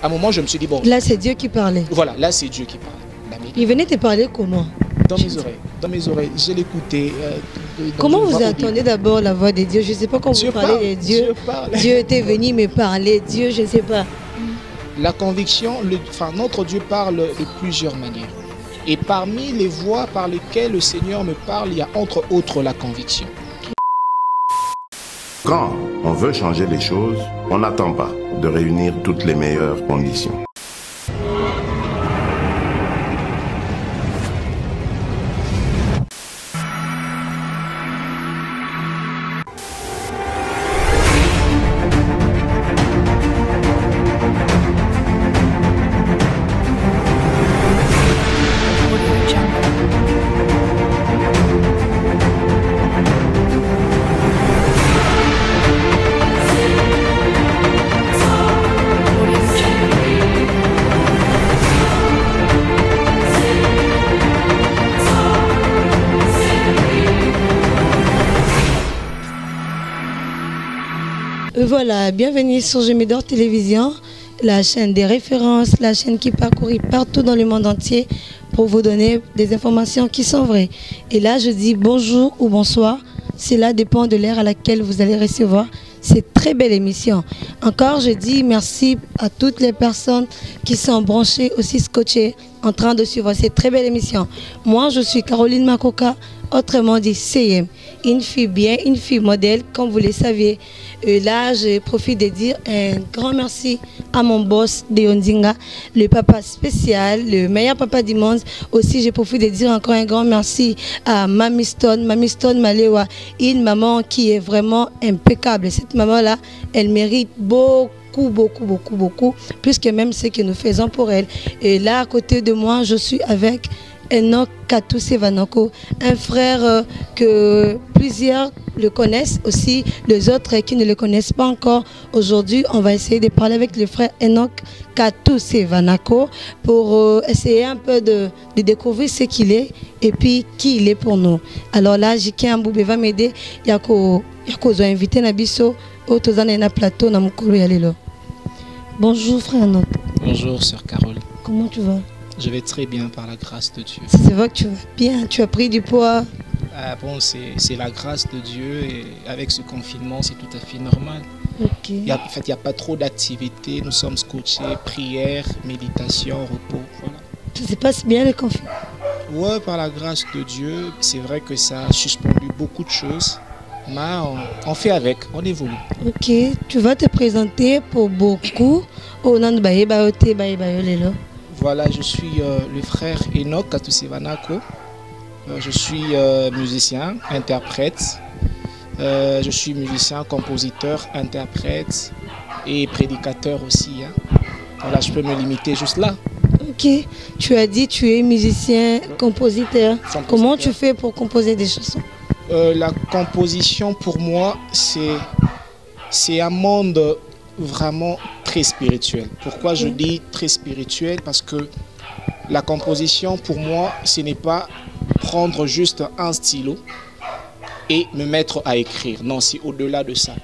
À un moment, je me suis dit, bon... Là, c'est Dieu qui parlait. Voilà, là, c'est Dieu qui parle. Il venait te parler comment? Dans mes oreilles. Dans mes oreilles. Je l'écoutais. Comment vous attendez d'abord la voix de Dieu? Je ne sais pas quand vous parlez de Dieu. Dieu était venu me parler. Dieu, je ne sais pas. La conviction, notre Dieu parle de plusieurs manières. Et parmi les voies par lesquelles le Seigneur me parle, il y a entre autres la conviction. Quand on veut changer les choses, on n'attend pas de réunir toutes les meilleures conditions. Voilà, bienvenue sur Je m'adore Télévision, la chaîne des références, la chaîne qui parcourt partout dans le monde entier pour vous donner des informations qui sont vraies. Et là, je dis bonjour ou bonsoir, cela dépend de l'heure à laquelle vous allez recevoir cette très belle émission. Encore, je dis merci à toutes les personnes qui sont branchées, aussi scotchées, en train de suivre cette très belle émission. Moi, je suis Caroline Makoka, autrement dit CM, une fille bien, une fille modèle, comme vous le saviez. Là, je profite de dire un grand merci à mon boss de Ondinga, le papa spécial, le meilleur papa du monde. Aussi, je profite de dire encore un grand merci à Mamie Stone Malewa, une maman qui est vraiment impeccable. Cette maman-là, elle mérite beaucoup, plus que même ce que nous faisons pour elle. Et là, à côté de moi, je suis avec Enoch Katoussé Vanoko, un frère que plusieurs le connaissent, aussi les autres qui ne le connaissent pas encore. Aujourd'hui, on va essayer de parler avec le frère Enoch Katoussé Vanoko pour essayer un peu de découvrir ce qu'il est et puis qui il est pour nous. Alors là, Jiké Amboubé va m'aider. Yako invité Nabiso au Tozana plateau na mukuru yalelo. Bonjour frère Enoch. Bonjour sœur Carole. Comment tu vas? Je vais très bien par la grâce de Dieu. C'est vrai que tu vas bien, tu as pris du poids. Ah bon, c'est la grâce de Dieu et avec ce confinement, c'est tout à fait normal. Okay. Il n'y a pas trop d'activités, nous sommes scotchés, prière, méditation, repos, voilà. Ça se passe bien le confinement? Ouais, par la grâce de Dieu, c'est vrai que ça a suspendu beaucoup de choses, mais on fait avec, on évolue. Ok, tu vas te présenter pour beaucoup au nom de Baye Bayote, Baye Bayolelo. Voilà, je suis le frère Enoch Katoussé Vanoko. Je suis musicien, interprète. Je suis musicien, compositeur, interprète et prédicateur aussi. Hein. Voilà, je peux me limiter juste là. Ok, tu as dit tu es musicien, compositeur. Comment tu fais pour composer des chansons? La composition pour moi, c'est un monde vraiment très spirituel. Pourquoi je dis très spirituel? Parce que la composition pour moi, ce n'est pas prendre juste un stylo et me mettre à écrire. Non, c'est au-delà de ça.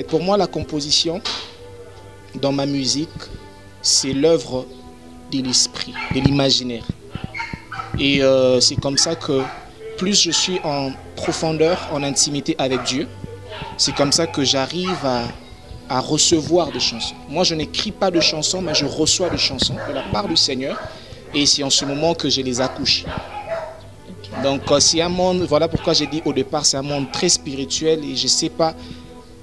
Pour moi, la composition dans ma musique, c'est l'œuvre de l'esprit, de l'imaginaire. Et c'est comme ça que plus je suis en profondeur, en intimité avec Dieu, c'est comme ça que j'arrive à recevoir des chansons. Moi, je n'écris pas de chansons, mais je reçois des chansons de la part du Seigneur. Et c'est en ce moment que je les accouche. Donc, c'est un monde, voilà pourquoi j'ai dit au départ, c'est un monde très spirituel et je ne sais pas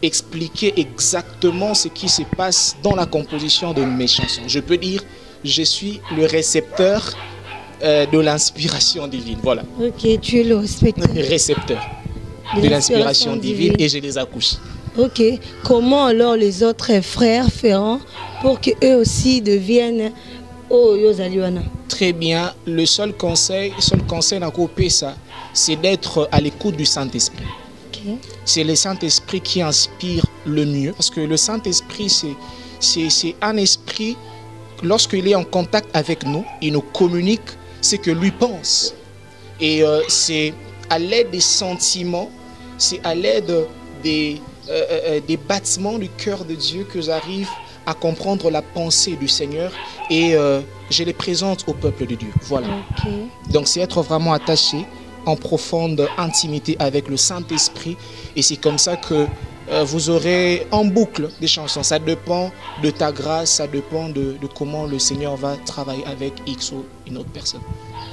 expliquer exactement ce qui se passe dans la composition de mes chansons. Je peux dire, je suis le récepteur de l'inspiration divine. Voilà. Ok, tu es le récepteur de l'inspiration divine et je les accouche. Ok, comment alors les autres frères feront pour qu'eux aussi deviennent Yozaliwana? Très bien, le seul conseil à couper ça, c'est d'être à l'écoute du Saint-Esprit. Okay. C'est le Saint-Esprit qui inspire le mieux, parce que le Saint-Esprit, c'est un esprit, lorsqu'il est en contact avec nous, il nous communique ce que lui pense. Et c'est à l'aide des sentiments, c'est à l'aide des battements du cœur de Dieu que j'arrive à comprendre la pensée du Seigneur et je les présente au peuple de Dieu. Voilà. Donc c'est être vraiment attaché en profonde intimité avec le Saint-Esprit et c'est comme ça que vous aurez en boucle des chansons. Ça dépend de ta grâce, ça dépend de comment le Seigneur va travailler avec X ou une autre personne.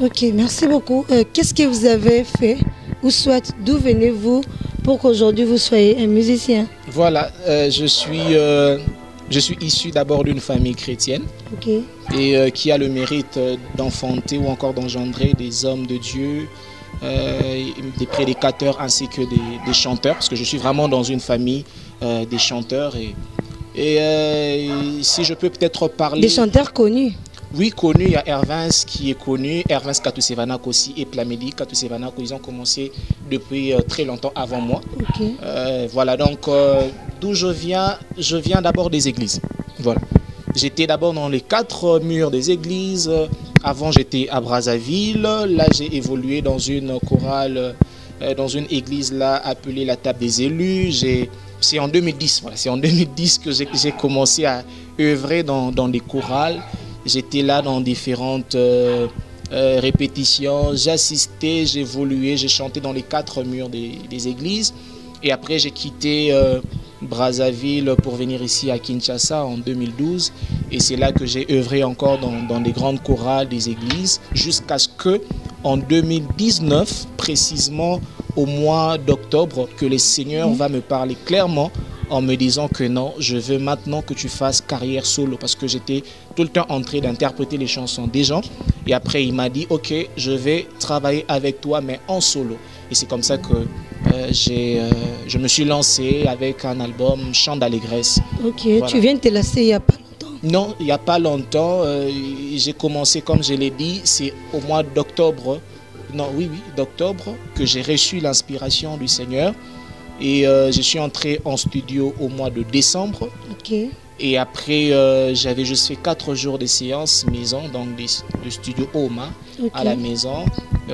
Ok, merci beaucoup. Qu'est-ce que vous avez fait ou soit d'où venez-vous pour qu'aujourd'hui vous soyez un musicien? Voilà, je suis issu d'abord d'une famille chrétienne et qui a le mérite d'enfanter ou encore d'engendrer des hommes de Dieu, des prédicateurs ainsi que des chanteurs, parce que je suis vraiment dans une famille des chanteurs et si je peux peut-être parler... Des chanteurs connus? Oui, connus. Il y a Hervins qui est connu, Hervins Katusevanak aussi et Plamedi Katusevanak, ils ont commencé depuis très longtemps avant moi. Voilà, donc d'où je viens d'abord des églises. Voilà. J'étais d'abord dans les 4 murs des églises. Avant, j'étais à Brazzaville. Là, j'ai évolué dans une chorale, dans une église là appelée la Table des élus. C'est en 2010, voilà, c'est en 2010 que j'ai commencé à œuvrer dans des chorales. J'étais là dans différentes répétitions. J'assistais, j'évoluais, j'ai chanté dans les 4 murs des églises. Et après, j'ai quitté Brazzaville pour venir ici à Kinshasa en 2012 et c'est là que j'ai œuvré encore dans des grandes chorales des églises jusqu'à ce que en 2019 précisément au mois d'octobre que le Seigneur va me parler clairement en me disant que non, je veux maintenant que tu fasses carrière solo parce que j'étais tout le temps en train d'interpréter les chansons des gens et après il m'a dit ok, je vais travailler avec toi mais en solo et c'est comme ça que je me suis lancé avec un album Chant d'allégresse. Ok, voilà. Tu viens de te lancer il n'y a pas longtemps? Non, il n'y a pas longtemps. J'ai commencé, comme je l'ai dit, c'est au mois d'octobre, d'octobre, que j'ai reçu l'inspiration du Seigneur. Et je suis entré en studio au mois de décembre. Et après, j'avais juste fait 4 jours de séances maison, donc de studio Oma à la maison,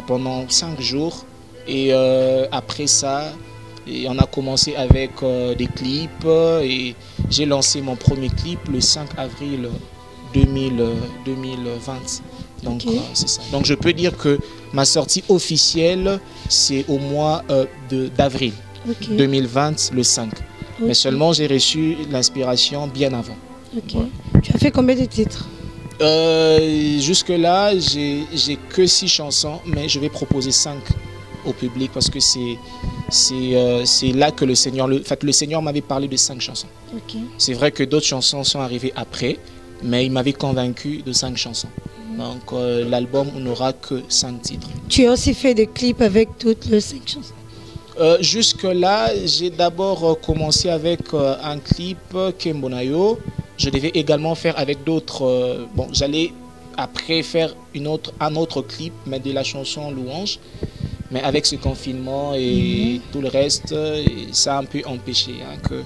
pendant 5 jours. Et après ça, on a commencé avec des clips et j'ai lancé mon premier clip le 5 avril 2020. Donc c'est ça. Donc je peux dire que ma sortie officielle c'est au mois d'avril 2020 le 5. Mais seulement j'ai reçu l'inspiration bien avant. Voilà. Tu as fait combien de titres? Jusque là j'ai que 6 chansons mais je vais proposer 5 au public parce que c'est là que le Seigneur, le Seigneur m'avait parlé de 5 chansons. C'est vrai que d'autres chansons sont arrivées après, mais il m'avait convaincu de 5 chansons. Donc l'album n'aura que 5 titres. Tu as aussi fait des clips avec toutes les 5 chansons? Jusque là, j'ai d'abord commencé avec un clip Kembonayo. Je devais également faire avec d'autres. Bon, j'allais après faire un autre clip, mais de la chanson Louange. Mais avec ce confinement et tout le reste, ça a un peu empêché que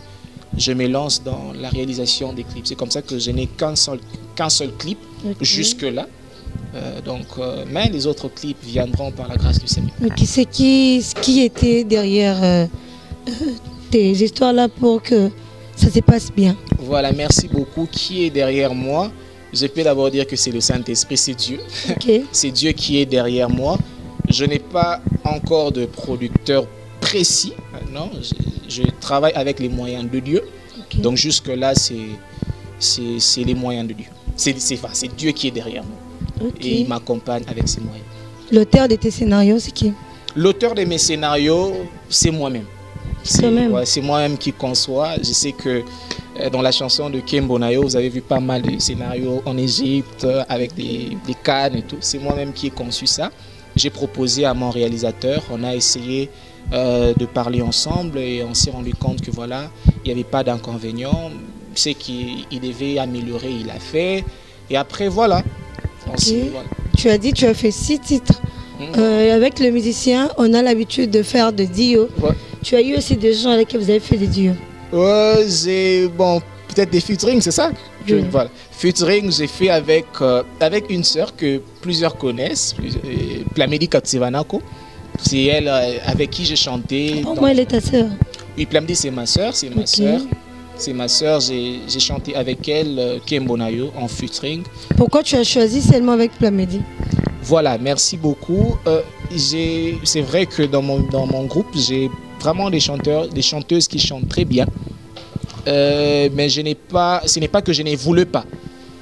je me lance dans la réalisation des clips. C'est comme ça que je n'ai qu'un seul clip jusque-là. Mais les autres clips viendront par la grâce du Seigneur. C'est qui était derrière tes histoires-là pour que ça se passe bien? Voilà, merci beaucoup. Qui est derrière moi? Je peux d'abord dire que c'est le Saint-Esprit, c'est Dieu. C'est Dieu qui est derrière moi. Je n'ai pas encore de producteur précis, non, je travaille avec les moyens de Dieu. Donc jusque-là, c'est les moyens de Dieu. C'est Dieu qui est derrière moi. Et il m'accompagne avec ses moyens. L'auteur de tes scénarios, c'est qui? L'auteur de mes scénarios, c'est moi-même. C'est moi-même qui conçois. Je sais que dans la chanson de Kembonayo, vous avez vu pas mal de scénarios en Égypte avec des cannes et tout. C'est moi-même qui ai conçu ça. J'ai proposé à mon réalisateur, on a essayé de parler ensemble et on s'est rendu compte que voilà, il n'y avait pas d'inconvénient. Ce qu'il devait améliorer, il a fait. Et après, voilà. Voilà. Tu as dit que tu as fait 6 titres. Avec le musicien, on a l'habitude de faire des duos. Tu as eu aussi des gens avec qui vous avez fait des duos? Bon, peut-être des featuring, c'est ça? Voilà. Featuring, j'ai fait avec une sœur que plusieurs connaissent, Plamedi Katusevanako. C'est elle avec qui j'ai chanté. Moi, elle est ta sœur? Oui, Plamedi, c'est ma sœur, c'est ma sœur. C'est ma sœur, j'ai chanté avec elle Kembonayo en featuring. Pourquoi tu as choisi seulement avec Plamedi? Voilà, merci beaucoup. C'est vrai que dans mon groupe, j'ai vraiment des chanteurs, des chanteuses qui chantent très bien. Mais ce n'est pas que je ne voulais pas.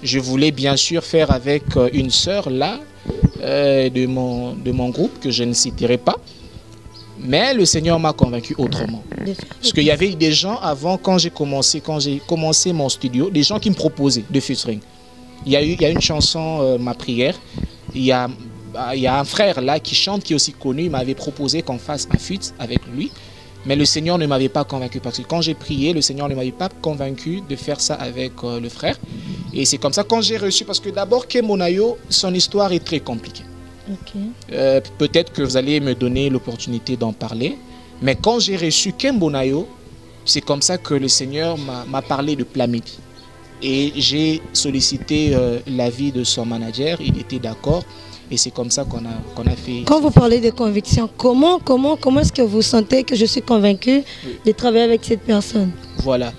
Je voulais bien sûr faire avec une sœur là, de mon groupe, que je ne citerai pas. Mais le Seigneur m'a convaincu autrement. Parce qu'il y avait des gens avant, quand j'ai commencé mon studio, des gens qui me proposaient de featuring. Il y a une chanson, Ma prière. Il y a un frère là qui chante, qui est aussi connu. Il m'avait proposé qu'on fasse un feat avec lui. Mais le Seigneur ne m'avait pas convaincu. Parce que quand j'ai prié, le Seigneur ne m'avait pas convaincu de faire ça avec le frère. Et c'est comme ça quand j'ai reçu. Parce que d'abord, Kembonayo, son histoire est très compliquée. Okay. Peut-être que vous allez me donner l'opportunité d'en parler. Mais quand j'ai reçu Kembonayo, c'est comme ça que le Seigneur m'a parlé de Plamedi. Et j'ai sollicité l'avis de son manager. Il était d'accord. Et c'est comme ça qu'on a fait... Quand vous parlez de conviction, comment est-ce que vous sentez que je suis convaincu de travailler avec cette personne? Voilà.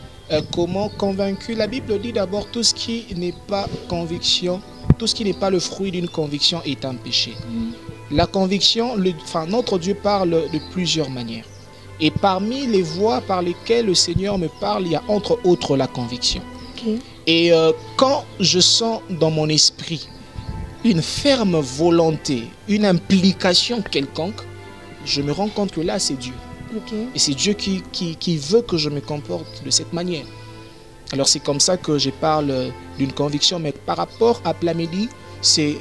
Comment convaincu? La Bible dit d'abord tout ce qui n'est pas conviction, tout ce qui n'est pas le fruit d'une conviction est un péché. La conviction, notre Dieu parle de plusieurs manières. Et parmi les voies par lesquelles le Seigneur me parle, il y a entre autres la conviction. Okay. Et quand je sens dans mon esprit une ferme volonté, une implication quelconque, je me rends compte que là, c'est Dieu. Okay. Et c'est Dieu qui veut que je me comporte de cette manière. Alors c'est comme ça que je parle d'une conviction. Mais par rapport à Plamedi,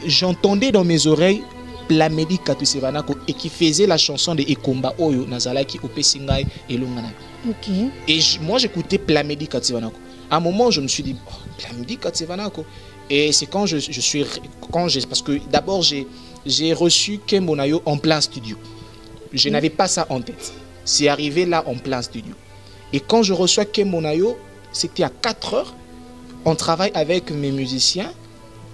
j'entendais dans mes oreilles Plamedi Katusevanako et qui faisait la chanson de Ekomba Oyo Nazalaki Opesingai et Lungana. Okay. Et moi j'écoutais Plamedi Katusevanako. À un moment je me suis dit, oh, Plamedi Katusevanako. Et c'est quand parce que d'abord j'ai reçu Kembonayo en plein studio. Je n'avais pas ça en tête. C'est arrivé là en plein studio. Et quand je reçois Kembonayo, c'était à 4 heures. On travaille avec mes musiciens.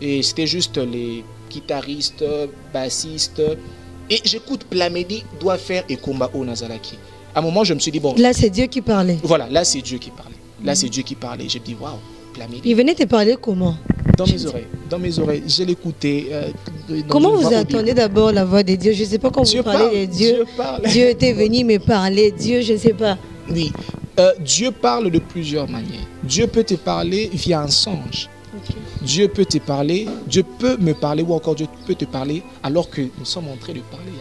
Et c'était juste les guitaristes, bassistes. Et j'écoute Plamedi doit faire Ekomba O Nazalaki. À un moment, je me suis dit, bon... Là, c'est Dieu qui parlait. Voilà, là, c'est Dieu qui parlait. Là, c'est Dieu qui parlait. J'ai dit, waouh, Plamedi. Il venait te parler comment? Dans mes oreilles, je l'écoutais. Comment vous attendez d'abord la voix de Dieu? Je ne sais pas quand vous parlez de Dieu. Dieu était venu me parler. Dieu, je ne sais pas. Oui, Dieu parle de plusieurs manières. Dieu peut te parler via un songe. Okay. Dieu peut te parler, Dieu peut me parler ou encore Dieu peut te parler alors que nous sommes en train de parler.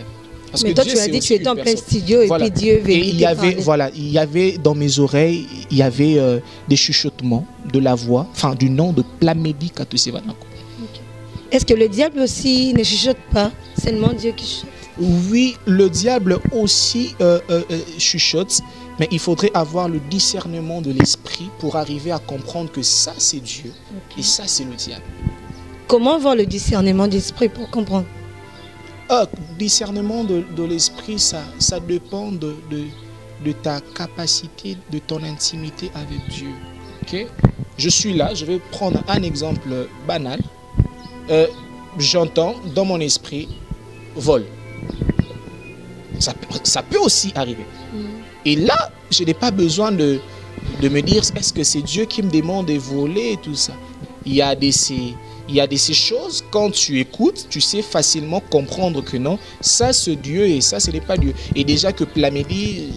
Parce mais que toi, Dieu, tu as dit que tu étais en plein studio voilà. Et puis Dieu venait te parler. Voilà, il y avait dans mes oreilles, il y avait des chuchotements de la voix, enfin du nom de Plamedi Katusevanako. Okay. Est-ce que le diable aussi ne chuchote pas? C'est seulement Dieu qui chuchote? Oui, le diable aussi chuchote, mais il faudrait avoir le discernement de l'esprit pour arriver à comprendre que ça c'est Dieu et ça c'est le diable. Comment avoir le discernement d'esprit pour comprendre? Discernement de l'esprit, ça dépend de ta capacité, de ton intimité avec Dieu. Okay? Je suis là, je vais prendre un exemple banal. J'entends dans mon esprit vol. Ça peut aussi arriver. Et là, je n'ai pas besoin de me dire est-ce que c'est Dieu qui me demande de voler et tout ça. Il y a ces choses, quand tu écoutes, tu sais facilement comprendre que non, ça c'est Dieu et ça ce n'est pas Dieu. Et déjà que Plamedi,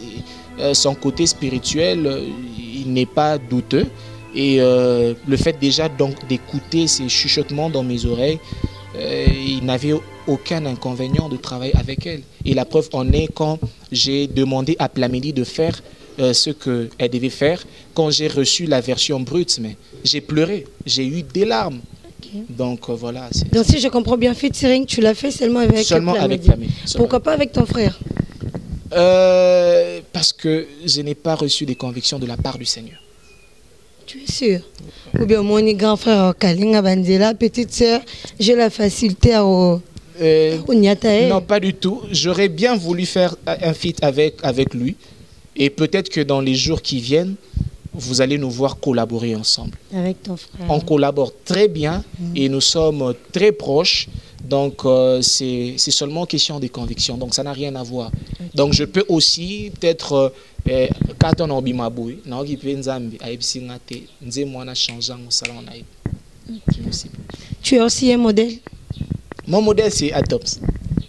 son côté spirituel, il n'est pas douteux. Et le fait déjà donc d'écouter ces chuchotements dans mes oreilles, il n'avait aucun inconvénient de travailler avec elle. Et la preuve en est quand j'ai demandé à Plamedi de faire ce qu'elle devait faire, quand j'ai reçu la version brute, mais j'ai pleuré, j'ai eu des larmes. Okay. Donc voilà. Donc si je comprends bien, featuring, tu l'as fait seulement avec Plamedi. Pourquoi pas avec ton frère? Parce que je n'ai pas reçu des convictions de la part du Seigneur. Tu es sûr? Ou bien mon grand frère Kalinga Bandela, petite sœur, j'ai la facilité au Nyatae? Non, pas du tout. J'aurais bien voulu faire un feat avec lui. Et peut-être que dans les jours qui viennent, vous allez nous voir collaborer ensemble. Avec ton frère. On collabore très bien et nous sommes très proches. Donc, c'est seulement question des convictions. Donc, ça n'a rien à voir. Okay. Donc, je peux aussi peut-être quand on a bimaboué, na oki penzambi aibsingate nze mwana changeant mon salon na. Tu es aussi un modèle? Mon modèle c'est Atoms.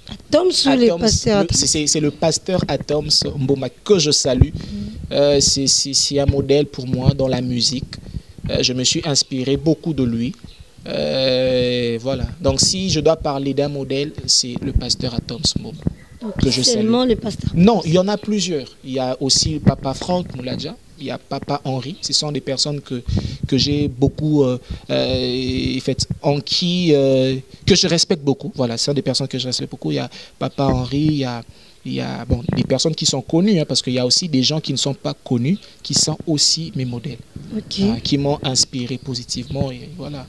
Atoms ou les pasteurs? C'est le pasteur Atoms Mboma que je salue. C'est un modèle pour moi dans la musique. Je me suis inspiré beaucoup de lui. Voilà. Donc si je dois parler d'un modèle, c'est le pasteur Atoms Mboma. Que je seulement salue. Le pasteur? Non, il y en a plusieurs. Il y a aussi Papa Franck Mouladja, il y a Papa Henri. Ce sont des personnes que j'ai beaucoup, en qui, que je respecte beaucoup. Voilà, ce sont des personnes que je respecte beaucoup. Il y a Papa Henri, il y a bon, des personnes qui sont connues, hein, parce qu'il y a aussi des gens qui ne sont pas connus, qui sont aussi mes modèles, qui m'ont inspiré positivement. Et voilà.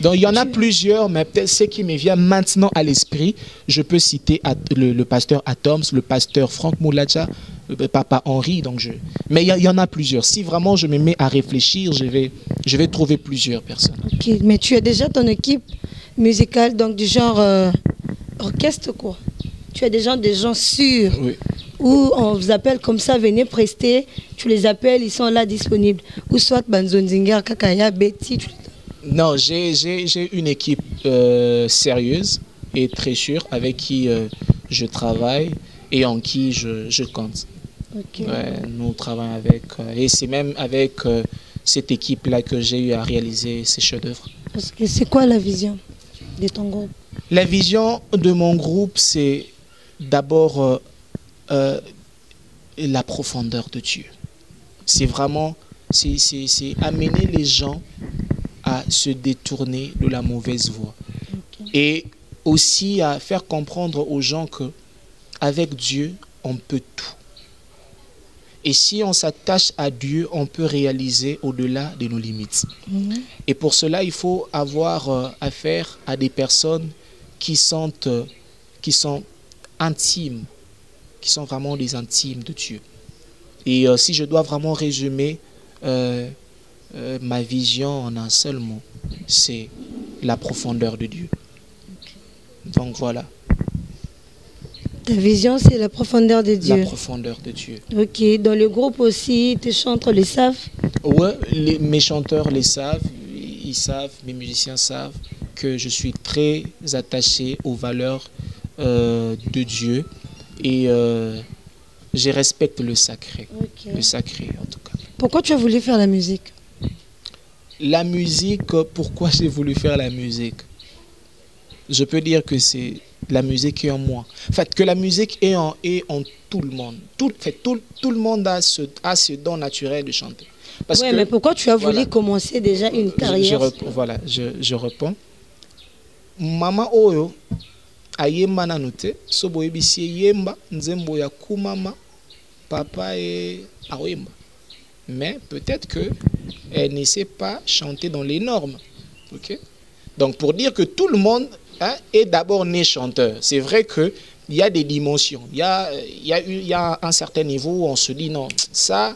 Donc il y en a plusieurs, mais peut-être ce qui me vient maintenant à l'esprit, je peux citer le pasteur Atoms, le pasteur Franck Mouladja, Papa Henri. Mais il y en a plusieurs. Si vraiment je me mets à réfléchir, je vais trouver plusieurs personnes. Ok, mais tu as déjà ton équipe musicale, donc du genre orchestre quoi? Tu as déjà des gens sûrs, oui, où on vous appelle comme ça, venez prester, tu les appelles, ils sont là disponibles. Ou soit Banzonzinger, Kakaya, Betty. Non, j'ai une équipe sérieuse et très sûre avec qui je travaille et en qui je compte. Okay. Ouais, nous travaillons avec, et c'est même avec cette équipe-là que j'ai eu à réaliser ces chefs-d'œuvre. C'est quoi la vision de ton groupe? La vision de mon groupe, c'est d'abord la profondeur de Dieu. C'est vraiment, c'est amener les gens à se détourner de la mauvaise voie. Okay. Et aussi à faire comprendre aux gens que avec Dieu, on peut tout. Et si on s'attache à Dieu, on peut réaliser au-delà de nos limites. Et pour cela, il faut avoir affaire à des personnes qui sont intimes, qui sont vraiment des intimes de Dieu. Et si je dois vraiment résumer ma vision en un seul mot, c'est la profondeur de Dieu. Donc voilà. Ta vision, c'est la profondeur de Dieu. La profondeur de Dieu. Ok. Dans le groupe aussi, tes chanteurs les savent? Oui, mes chanteurs les savent. Ils savent, mes musiciens savent que je suis très attaché aux valeurs de Dieu. Et je respecte le sacré. Okay. Le sacré, en tout cas. Pourquoi tu as voulu faire la musique? La musique, pourquoi j'ai voulu faire la musique? Je peux dire que c'est la musique est en moi. En fait, que la musique est en tout le monde. Tout le monde a ce don naturel de chanter. Oui, mais pourquoi tu as voulu commencer déjà une carrière? Je réponds. Maman Oyo, ayemba nanote, sobo ebisi yemba, nzembo ya kumama, papa et awemba. Mais peut-être qu'elle ne sait pas chanter dans les normes. Okay? Donc pour dire que tout le monde est d'abord né chanteur. C'est vrai qu'il y a des dimensions. Il y a un certain niveau où on se dit non, ça,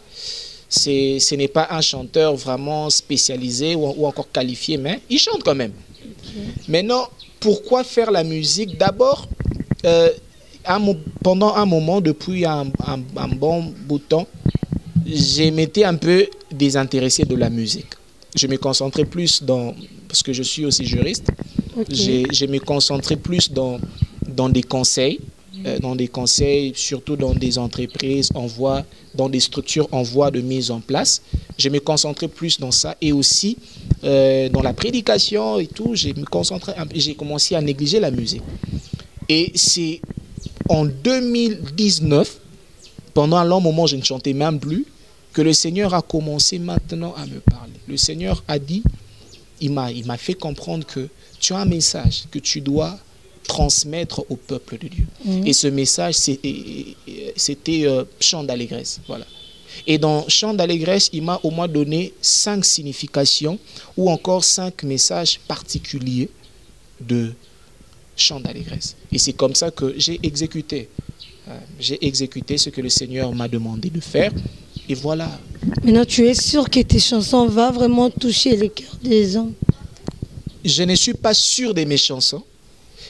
ce n'est pas un chanteur vraiment spécialisé ou encore qualifié, mais il chante quand même. Okay. Maintenant, pourquoi faire la musique? D'abord, pendant un moment, depuis un bon bout de temps, je m'étais un peu désintéressé de la musique. Je me concentrais plus parce que je suis aussi juriste, okay. Je me concentrais plus dans des conseils, surtout dans des entreprises, dans des structures en voie de mise en place. Je me concentrais plus dans ça et aussi dans la prédication et tout. J'ai commencé à négliger la musique. Et c'est en 2019, pendant un long moment, je ne chantais même plus, que le Seigneur a commencé maintenant à me parler. Le Seigneur a dit, il m'a fait comprendre que tu as un message que tu dois transmettre au peuple de Dieu. Et ce message, c'était chant d'allégresse. Voilà. Et dans chant d'allégresse, il m'a au moins donné 5 significations ou encore 5 messages particuliers de chant d'allégresse. Et c'est comme ça que j'ai exécuté. J'ai exécuté ce que le Seigneur m'a demandé de faire. Et voilà. Maintenant, tu es sûr que tes chansons vont vraiment toucher les cœurs des hommes? Je ne suis pas sûr de mes chansons,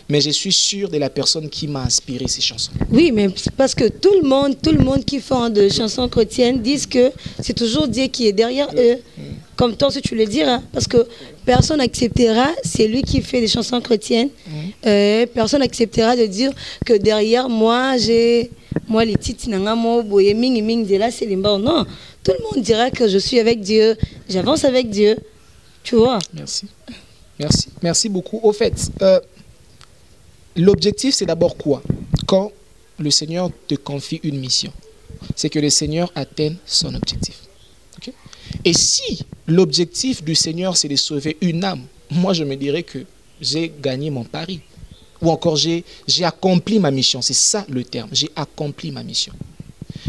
mais je suis sûr de la personne qui m'a inspiré ces chansons. Oui, mais parce que tout le monde qui fait de chansons chrétiennes disent que c'est toujours Dieu qui est derrière eux. Comme toi, si tu le diras, parce que personne n'acceptera, c'est lui qui fait des chansons chrétiennes, personne n'acceptera de dire que derrière moi, les titres, non, tout le monde dira que je suis avec Dieu, j'avance avec Dieu, tu vois. Merci beaucoup. Au fait, l'objectif, c'est d'abord quoi? Quand le Seigneur te confie une mission, c'est que le Seigneur atteigne son objectif. Okay? Et si l'objectif du Seigneur, c'est de sauver une âme, moi, je me dirais que j'ai gagné mon pari. Ou encore, j'ai accompli ma mission. C'est ça le terme. J'ai accompli ma mission.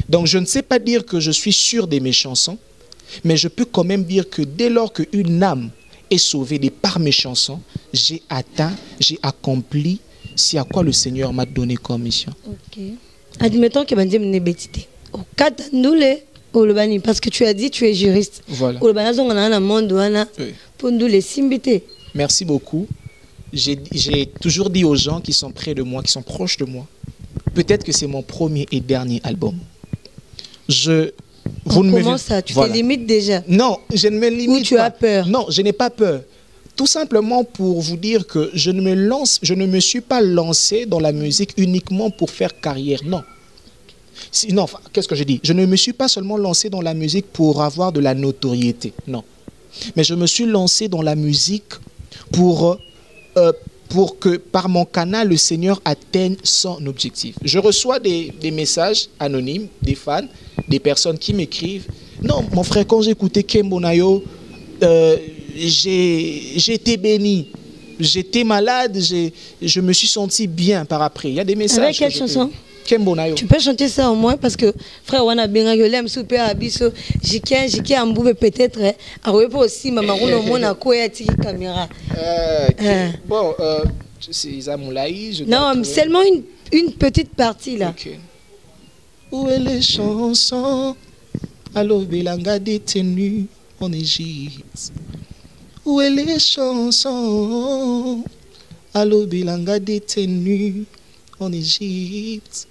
Donc, je ne sais pas dire que je suis sûr de mes chansons, mais je peux quand même dire que dès lors qu'une âme est sauvée de par mes chansons, j'ai atteint, j'ai accompli c'est à quoi le Seigneur m'a donné comme mission. Ok. Admettons que Bandim n'est bêtité. Au cas de parce que tu as dit tu es juriste. Voilà. Merci beaucoup. J'ai toujours dit aux gens qui sont près de moi, qui sont proches de moi, peut-être que c'est mon premier et dernier album. Comment ça? Tu te limites déjà? Non, je ne me limite pas. Ou tu as peur? Non, je n'ai pas peur. Tout simplement pour vous dire que je ne me suis pas lancé dans la musique uniquement pour faire carrière. Non. Non, qu'est-ce que je dis? Je ne me suis pas seulement lancé dans la musique pour avoir de la notoriété. Non. Mais je me suis lancé dans la musique pour que par mon canal, le Seigneur atteigne son objectif. Je reçois des messages anonymes, des fans, des personnes qui m'écrivent. Non, mon frère, quand j'écoutais Kembo Nayo, j'ai été béni. J'étais malade, je me suis senti bien par après. Il y a des messages. Avec quelle chanson? Kembo Nayo. Tu peux chanter ça au moins parce que frère Wana Benga Yolem Super Abiso, Jiki Amboube peut-être a aussi maman au monde à quoi tiki caméra. Bon, c'est Isa Moulaï. Non, seulement une petite partie là. Okay. Où est les chansons? Allo Belanga détenu en Égypte. Où est les chansons? Allo Belanga détenu en Égypte.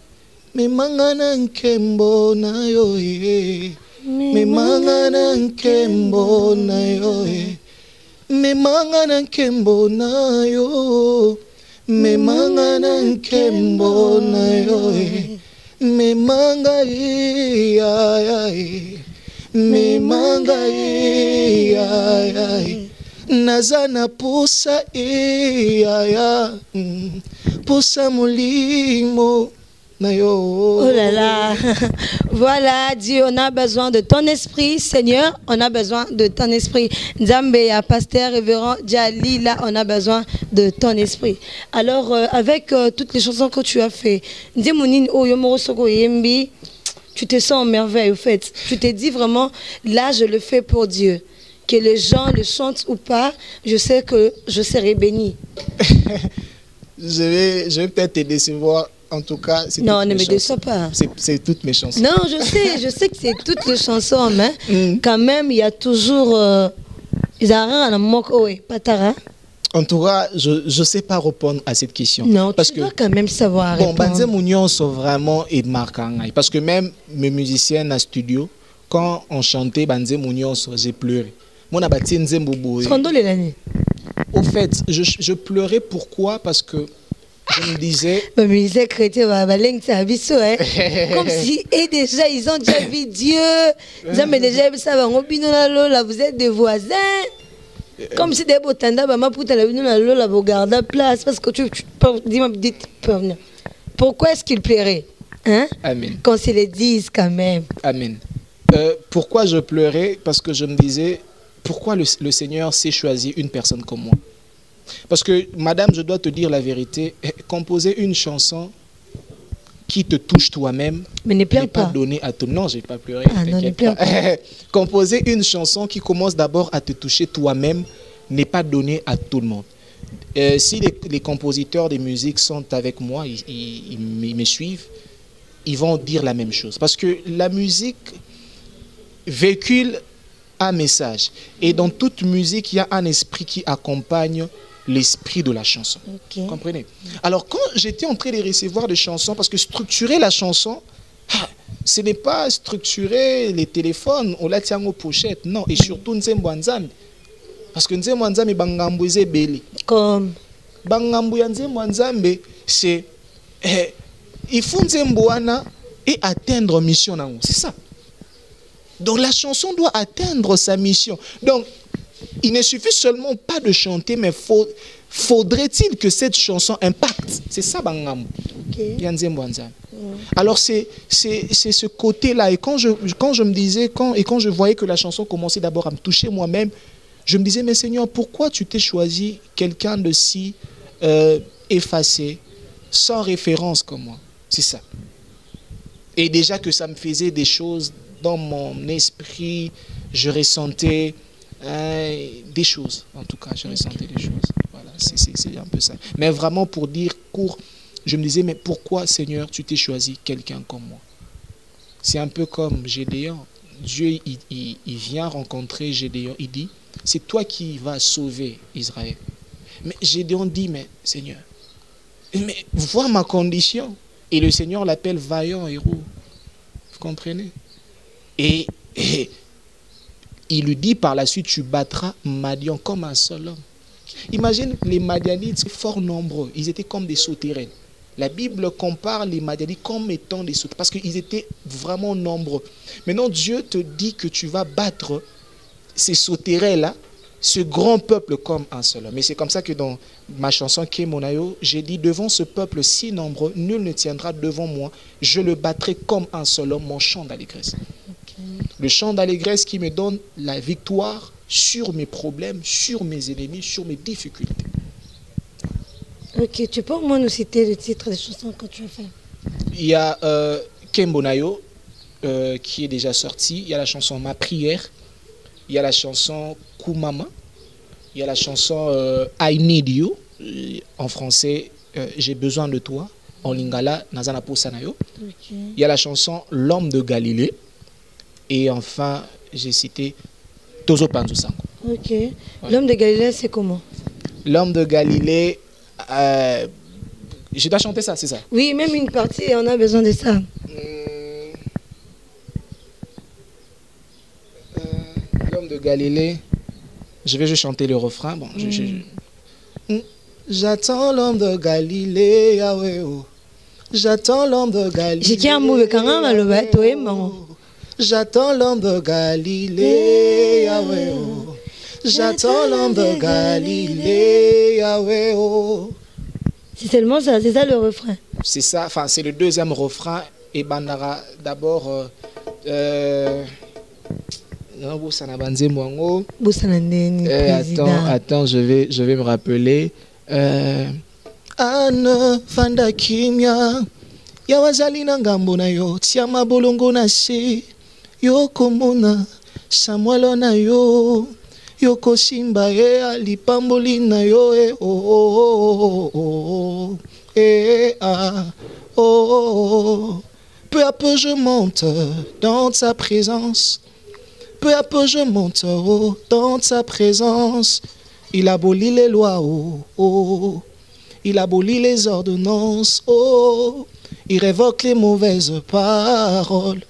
Me mangana nkembo na yo e. Me mangana nkembo na yo e. Me mangana nkembo na yo. Me mangana nkembo na yo e. Me manga ai. Me manga ai. Nazana pusa ya. Pusa mulimo. Oh là là, voilà Dieu, on a besoin de ton esprit, Seigneur, on a besoin de ton esprit. Nzambe, pasteur, révérend, Jalila, on a besoin de ton esprit. Alors, avec toutes les chansons que tu as fait, tu te sens en merveille, au fait. Tu te dis vraiment, là, je le fais pour Dieu. Que les gens le chantent ou pas, je sais que je serai béni. Je vais peut-être te décevoir. En tout cas, c'est non, ne me déçois pas. C'est toutes mes chansons. Non, je sais que c'est toutes les chansons, mais quand même, il y a toujours... En tout cas, je ne sais pas répondre à cette question. Non, parce tu dois quand même savoir répondre. Bon, Banze Mounion sont vraiment marquants. Parce que même mes musiciens en studio, quand on chantait Banze Mounion, j'ai pleuré. Mon abati Nzembobo. Au fait, je pleurais pourquoi? Parce que je me disais... comme si, et déjà, ils ont déjà vu Dieu. Ils ont déjà vu ça. Vous êtes des voisins. Comme si des botanda, vous gardez place. Parce que tu dis, pourquoi est-ce qu'il plairait? Hein? Amen. Qu'on se le dise quand même. Amen. Pourquoi je pleurais? Parce que je me disais, pourquoi le Seigneur s'est choisi une personne comme moi? Parce que, madame, je dois te dire la vérité, composer une chanson qui te touche toi-même, mais ne pleure pas. Donné à tout. Non, j'ai pas pleuré. Ah, non, ne pleure pas. Composer une chanson qui commence d'abord à te toucher toi-même n'est pas donné à tout le monde. Si les compositeurs de musique sont avec moi, ils me suivent, ils vont dire la même chose. Parce que la musique véhicule un message. Et dans toute musique, il y a un esprit qui accompagne l'esprit de la chanson. Vous comprenez? Alors quand j'étais en train de recevoir des chansons, parce que structurer la chanson, ce n'est pas structurer les téléphones, on l'a tient aux pochettes, non, et surtout Nzembo Nzambe. Parce que Nzembo Nzambe bangambo belé. Comme Bangambo Nzembo Nzambe, c'est il faut Nzembo ana et atteindre mission nango, c'est ça. Donc la chanson doit atteindre sa mission. Donc il ne suffit seulement pas de chanter, mais faudrait-il que cette chanson impacte. C'est ça bangambo. Nzembo Nzambe. Alors c'est ce côté-là. Et quand je me disais, quand je voyais que la chanson commençait d'abord à me toucher moi-même, je me disais, mais Seigneur, pourquoi tu t'es choisi quelqu'un de si effacé, sans référence comme moi? C'est ça. Et déjà que ça me faisait des choses dans mon esprit, je ressentais des choses. En tout cas, je ressentais des choses. Voilà, c'est un peu ça. Mais vraiment pour dire court, je me disais, mais pourquoi, Seigneur, tu t'es choisi quelqu'un comme moi? C'est un peu comme Gédéon. Dieu, il vient rencontrer Gédéon. Il dit, c'est toi qui vas sauver Israël. Mais Gédéon dit, mais Seigneur, mais vois ma condition. Et le Seigneur l'appelle vaillant héros. Vous comprenez? Et il lui dit par la suite, tu battras Madian comme un seul homme. Imagine les Madianites fort nombreux. Ils étaient comme des sauterelles. La Bible compare les Madianites comme étant des sauterelles parce qu'ils étaient vraiment nombreux. Maintenant, Dieu te dit que tu vas battre ces sauterelles-là, ce grand peuple comme un seul homme. Et c'est comme ça que dans ma chanson Kemonayo, j'ai dit, devant ce peuple si nombreux, nul ne tiendra devant moi. Je le battrai comme un seul homme, mon chant d'allégresse. Le chant d'allégresse qui me donne la victoire sur mes problèmes, sur mes ennemis, sur mes difficultés. Ok, tu peux au moins nous citer le titre des chansons que tu as fait? Il y a Kembonayo qui est déjà sorti. Il y a la chanson Ma prière. Il y a la chanson Koumama. Il y a la chanson I Need You. En français, J'ai besoin de toi. En lingala, Nazana Posanayo. Il y a la chanson L'homme de Galilée. Et enfin, j'ai cité Tozo Panzo Sango. Ok. Ouais. L'homme de Galilée, c'est comment? L'homme de Galilée, je dois chanter ça, c'est ça? Oui, même une partie, on a besoin de ça. L'homme de Galilée, je vais juste chanter le refrain. Bon, j'attends l'homme de Galilée, Yahweh. J'attends l'homme de Galilée. J'ai qu'un mot quand même, le bateau est mort. J'attends l'homme de Galilée, Yahweh. J'attends l'homme de Galilée, Yahweh. C'est seulement ça, c'est ça le refrain. C'est ça, enfin c'est le deuxième refrain. Et Bandara, d'abord, attends, je vais me rappeler. Anne Fanda Kimia, Yawazali Nangambo na yo, Tiama Bolongo na se, Yoko Mona, Samuel na yo. Yoko Simba e alipamboli na yo e Peu à peu je monte dans ta présence. Peu à peu je monte dans ta présence. Il abolit les lois il abolit les ordonnances il révoque les mauvaises paroles.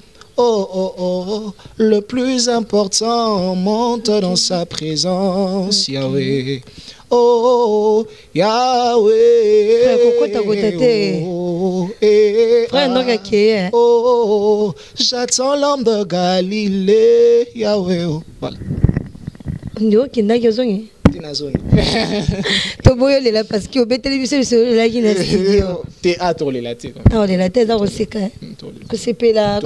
Le plus important monte dans sa présence, Yahweh. Yahweh. J'attends l'homme de Galilée, Yahweh. Voilà. Parce que au télévision c'est là qui n'a studio théâtre les latés ah les latés dans Roseka Kosepela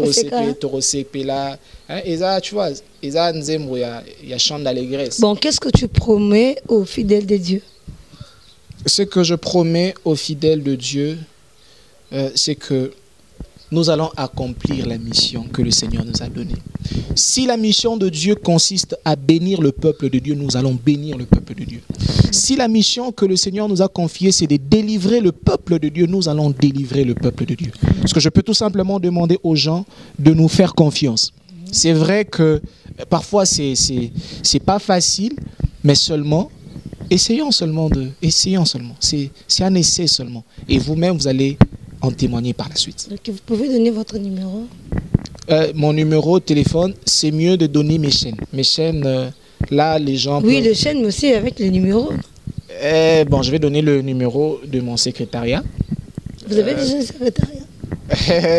Torosepela et ça tu vois et ça nzembo ya chant d'allégresse. Bon, qu'est-ce que tu promets aux fidèles de Dieu? Ce que je promets aux fidèles de Dieu, c'est que nous allons accomplir la mission que le Seigneur nous a donnée. Si la mission de Dieu consiste à bénir le peuple de Dieu, nous allons bénir le peuple de Dieu. Si la mission que le Seigneur nous a confiée, c'est de délivrer le peuple de Dieu, nous allons délivrer le peuple de Dieu. Parce que je peux tout simplement demander aux gens de nous faire confiance. C'est vrai que parfois c'est pas facile, mais seulement essayons seulement. C'est un essai seulement. Et vous-même, vous allez en témoigner par la suite. Donc, vous pouvez donner votre numéro? Mon numéro de téléphone, c'est mieux de donner mes chaînes. Mes chaînes, là, les gens... Oui, peuvent... les chaînes, mais aussi avec le numéro. Bon, je vais donner le numéro de mon secrétariat. Vous avez déjà un secrétariat?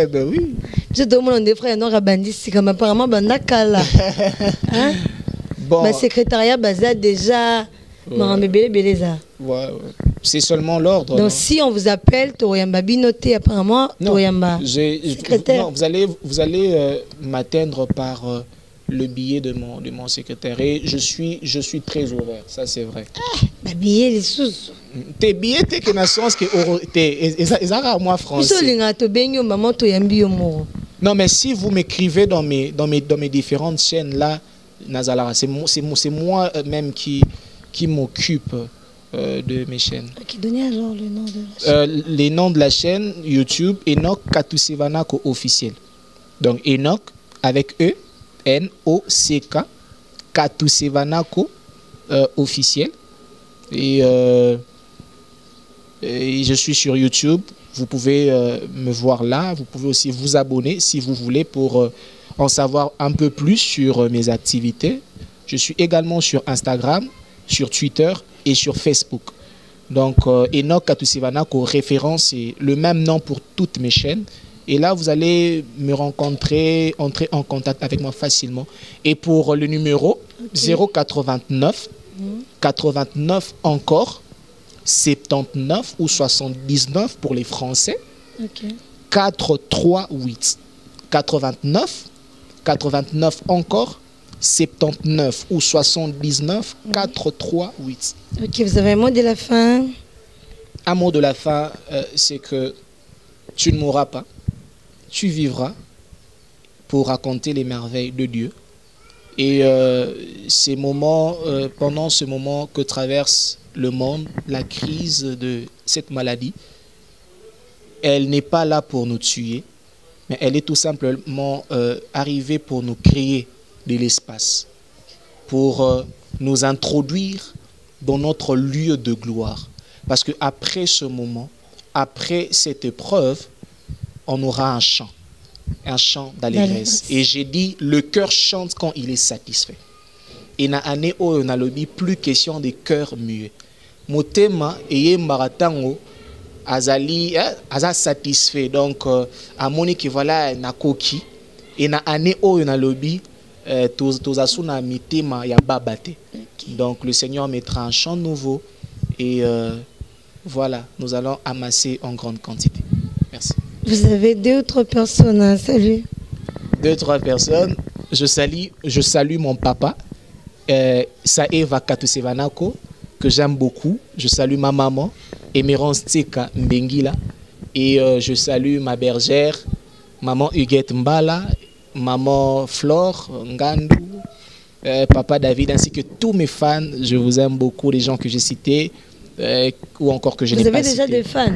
Ben oui. Je demande des frères, non, Rabandis, comme apparemment, Bandakala. Hein? Bon. Ma secrétariat, Baza, déjà, Ouais. C'est seulement l'ordre. Donc, non? si on vous appelle, Toyamba Binoté, apparemment, Toyamba. Non, vous allez m'atteindre par le billet de mon secrétaire. Et je suis très ouvert, ça c'est vrai. Ah, billet, les sous. Tes billets, t'es que sens que ils ont moi français. Non, mais si vous m'écrivez dans mes différentes chaînes là, Nazala, c'est moi même qui m'occupe de mes chaînes. Qui donnait alors le nom de la chaîne? Les noms de la chaîne YouTube, Enoch Katusevanako officiel. Donc Enoch avec E, N-O-C-K, Katusevanako officiel. Et je suis sur YouTube. Vous pouvez me voir là. Vous pouvez aussi vous abonner si vous voulez pour en savoir un peu plus sur mes activités. Je suis également sur Instagram, sur Twitter et sur Facebook. Donc, Enoch Katusevanako, référence, c'est le même nom pour toutes mes chaînes. Et là, vous allez me rencontrer, entrer en contact avec moi facilement. Et pour le numéro, okay. 089 89 encore, 79 ou 79 pour les Français, okay. 438 89 89 encore, 79 ou 79 438. Ok, vous avez un mot de la fin? Un mot de la fin, c'est que tu ne mourras pas, tu vivras pour raconter les merveilles de Dieu. Et ces moments, pendant ce moment que traverse le monde, la crise de cette maladie, elle n'est pas là pour nous tuer, mais elle est tout simplement arrivée pour nous créer de l'espace, pour nous introduire dans notre lieu de gloire. Parce qu'après ce moment, après cette épreuve, on aura un chant d'allégresse. Et j'ai dit, le cœur chante quand il est satisfait. Et na année où on a le plus question des cœurs muets. Motema et maratango azali aza satisfait. Donc à monique voilà na koki et na année où on a le tous asuna mitema ya babate. Donc le Seigneur mettra un chant nouveau et voilà, nous allons amasser en grande quantité. Merci. Vous avez 2 ou 3 personnes à saluer? 2 ou 3 personnes. Je salue mon papa, Saeva Katusevanako, que j'aime beaucoup. Je salue ma maman, Emerance Tseka Mbengila. Et je salue ma bergère, maman Huguette Mbala, maman Flore Ngandou, papa David, ainsi que tous mes fans. Je vous aime beaucoup, les gens que j'ai cités, ou encore que je n'ai pas cités. Vous avez déjà des fans?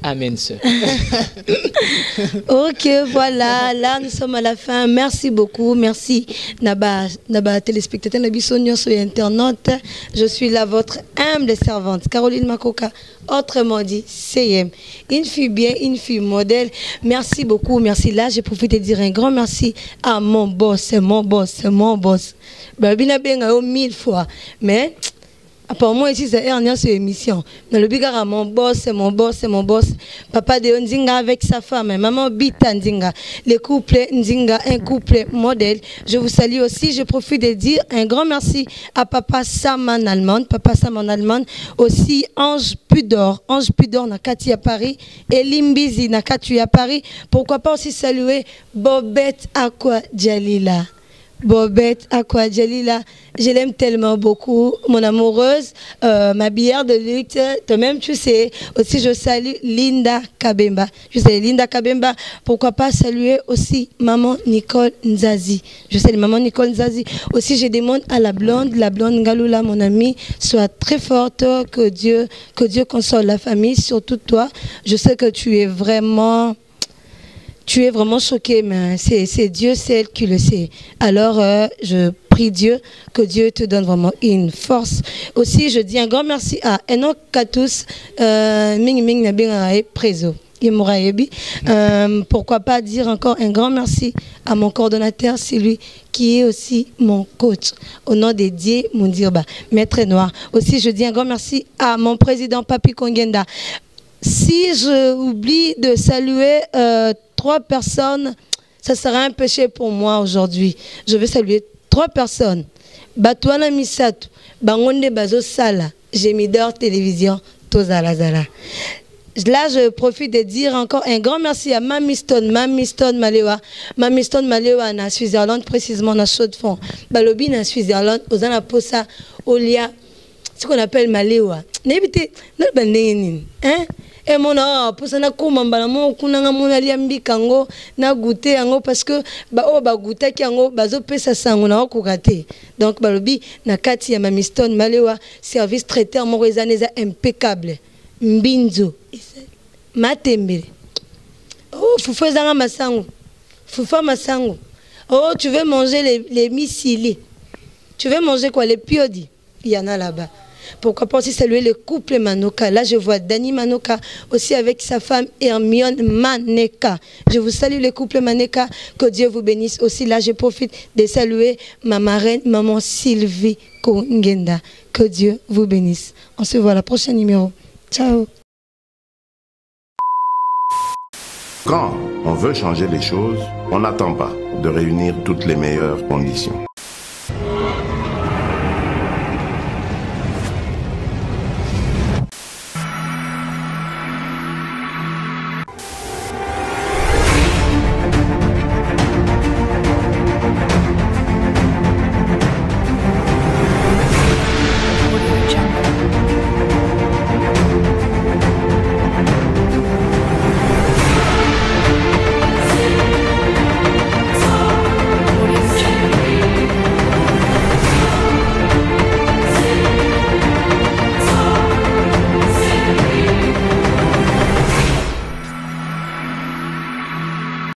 Amen, sœur. Ok, voilà, là nous sommes à la fin. Merci beaucoup, merci Naba téléspectateurs, Nabi Sonio sur Internet. Je suis là, votre humble servante, Caroline Makoka, autrement dit, CM. Une fille bien, une fille modèle. Merci beaucoup, merci. Là, j'ai profité de dire un grand merci à mon boss, c'est mon boss, c'est mon boss. Babina Benga 1000 fois, mais... Apparemment ici c'est dernière sur émission. Dans le bigara mon boss, c'est mon boss, c'est mon boss. Papa de Nzinga avec sa femme, maman Bita Nzinga. Les couples Nzinga, un couple modèle. Je vous salue aussi. Je profite de dire un grand merci à Papa Sam en Allemagne, Papa Sam en Allemagne. Aussi Ange Pudor na Kati à Paris. Et Limbizi na Kati à Paris. Pourquoi pas aussi saluer Bobette Aqua Djalila. Bobette Aqua Djalila, je l'aime tellement beaucoup, mon amoureuse, ma bière de lutte, toi-même tu sais. Aussi je salue Linda Kabemba, je sais Linda Kabemba. Pourquoi pas saluer aussi maman Nicole Nzazi, je sais maman Nicole Nzazi. Aussi je demande à la blonde Ngaloula, mon amie, soit très forte, que Dieu console la famille, surtout toi. Je sais que tu es vraiment choqué, mais c'est Dieu seul qui le sait. Alors, je prie Dieu, que Dieu te donne vraiment une force. Aussi, je dis un grand merci à Enoch Katus, Ming Ming Nabingae Prezo. Pourquoi pas dire encore un grand merci à mon coordonnateur, c'est lui qui est aussi mon coach, au nom dédié Moundirba, Maître Noir. Aussi, je dis un grand merci à mon président Papi Kongenda. Si je oublie de saluer 3 personnes, ça sera un péché pour moi aujourd'hui. Je vais saluer 3 personnes. Batouana Misato, Bangonde Bazo Sala, Gémidor Télévision, Tozala Zala. Là, je profite de dire encore un grand merci à Mamiston Malewa. Mamiston Malewa, en Suisse-Irlande, précisément dans Chaux-de-Fonds. Balobi, en Suisse-Irlande, aux Anaposa, Olia, ce qu'on appelle Malewa. N'évitez, non, hein? Et mon pour ça, na kumamba mo kunanga mona liambi kango na goûter ango parce que ba goûter ki ango bazo pesa sango na okugate. Donc balobi na kati ya Mamiston Malewa, service traiteur mo rezaneza impeccable. Mbinzo Matembele. Oh, Foufou Zanga Masango. Foufou Masango. Oh, tu veux manger les misili. Tu veux manger quoi? Les piodi. Il y en a là-bas. Pourquoi pas aussi saluer le couple Manoka. Là, je vois Dani Manoka aussi avec sa femme Hermione Maneka. Je vous salue le couple Maneka. Que Dieu vous bénisse. Aussi, là, je profite de saluer ma marraine, maman Sylvie Kongenda. Que Dieu vous bénisse. On se voit à la prochaine numéro. Ciao. Quand on veut changer les choses, on n'attend pas de réunir toutes les meilleures conditions.